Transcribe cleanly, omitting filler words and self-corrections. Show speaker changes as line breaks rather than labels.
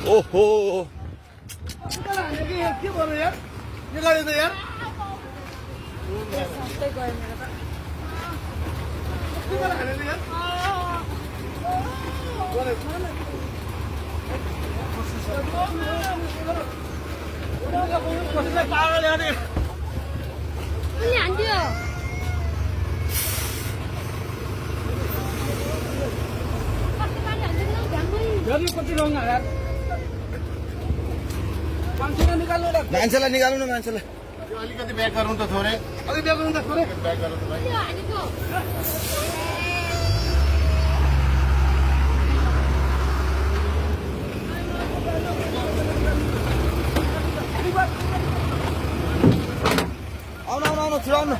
ओहो
언니 안 돼요. 빨리 안 되면 양머리.
여기 꽂히는 거 아니야? 망치는 निकालो ना
मैंचला निकालो ना मैंचला
वाली का बैग करूं तो थोड़े
अभी बैग करूंगा थोड़े
बैग करूं तो भाई
언니 아니고.
आओ ना फिर आओ ना